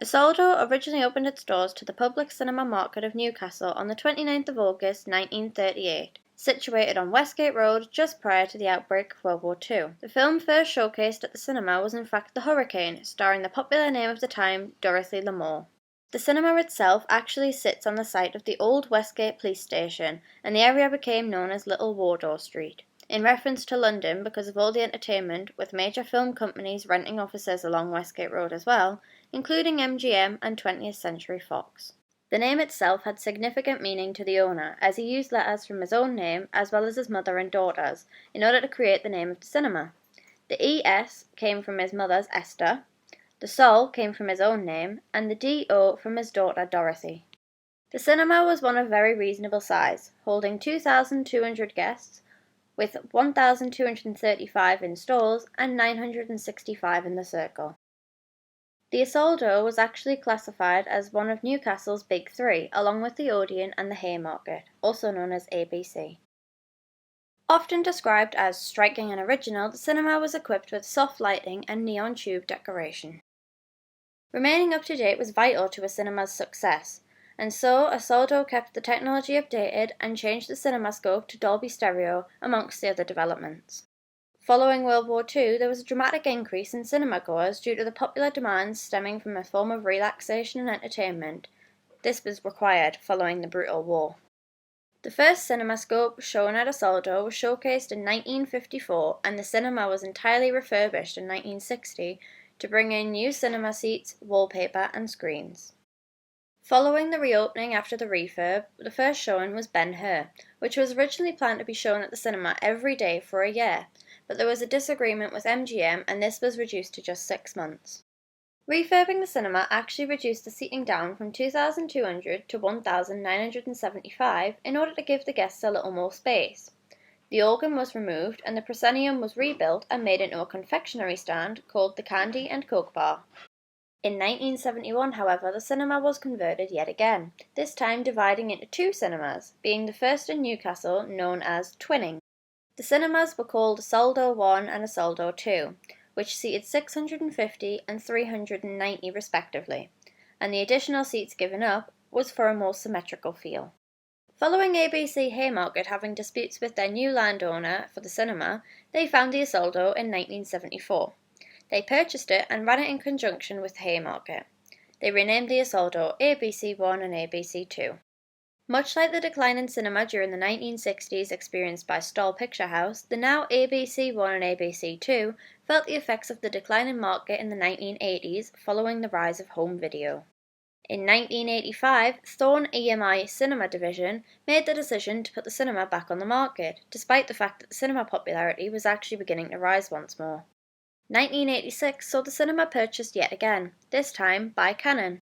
Essoldo originally opened its doors to the public cinema market of Newcastle on the 29th of August 1938, situated on Westgate Road just prior to the outbreak of World War II. The film first showcased at the cinema was in fact The Hurricane, starring the popular name of the time, Dorothy Lamour. The cinema itself actually sits on the site of the old Westgate police station, and the area became known as Little Wardour Street, in reference to London because of all the entertainment, with major film companies renting offices along Westgate Road as well, including MGM and 20th Century Fox. The name itself had significant meaning to the owner, as he used letters from his own name as well as his mother and daughter's in order to create the name of the cinema. The ES came from his mother's Esther, the Sol came from his own name, and the DO from his daughter Dorothy. The cinema was one of very reasonable size, holding 2,200 guests, with 1,235 in stalls and 965 in the circle. The Essoldo was actually classified as one of Newcastle's Big Three, along with the Odeon and the Haymarket, also known as ABC. Often described as striking and original, the cinema was equipped with soft lighting and neon tube decoration. Remaining up to date was vital to a cinema's success, and so Essoldo kept the technology updated and changed the cinemascope to Dolby Stereo, amongst the other developments. Following World War II, there was a dramatic increase in cinema-goers due to the popular demands stemming from a form of relaxation and entertainment. This was required following the brutal war. The first cinemascope shown at Essoldo was showcased in 1954, and the cinema was entirely refurbished in 1960 to bring in new cinema seats, wallpaper, and screens. Following the reopening after the refurb, the first showing was Ben-Hur, which was originally planned to be shown at the cinema every day for a year, but there was a disagreement with MGM and this was reduced to just 6 months. Refurbing the cinema actually reduced the seating down from 2,200 to 1,975 in order to give the guests a little more space. The organ was removed and the proscenium was rebuilt and made into a confectionery stand called the Candy and Coke Bar. In 1971, however, the cinema was converted yet again, this time dividing into 2 cinemas, being the first in Newcastle known as Twinning. The cinemas were called Essoldo 1 and Essoldo 2, which seated 650 and 390 respectively, and the additional seats given up was for a more symmetrical feel. Following ABC Haymarket having disputes with their new landowner for the cinema, they found the Essoldo in 1974. They purchased it and ran it in conjunction with Haymarket. They renamed the Essoldo ABC1 and ABC2. Much like the decline in cinema during the 1960s experienced by Stoll Picture House, the now ABC1 and ABC2 felt the effects of the decline in market in the 1980s following the rise of home video. In 1985, Thorn EMI Cinema Division made the decision to put the cinema back on the market, despite the fact that the cinema popularity was actually beginning to rise once more. 1986 saw the cinema purchased yet again, this time by Canon.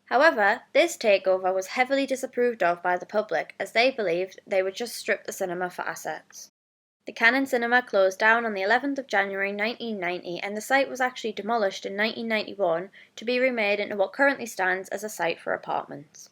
However, this takeover was heavily disapproved of by the public as they believed they would just strip the cinema for assets. The Canon cinema closed down on the 11th of January 1990 and the site was actually demolished in 1991 to be remade into what currently stands as a site for apartments.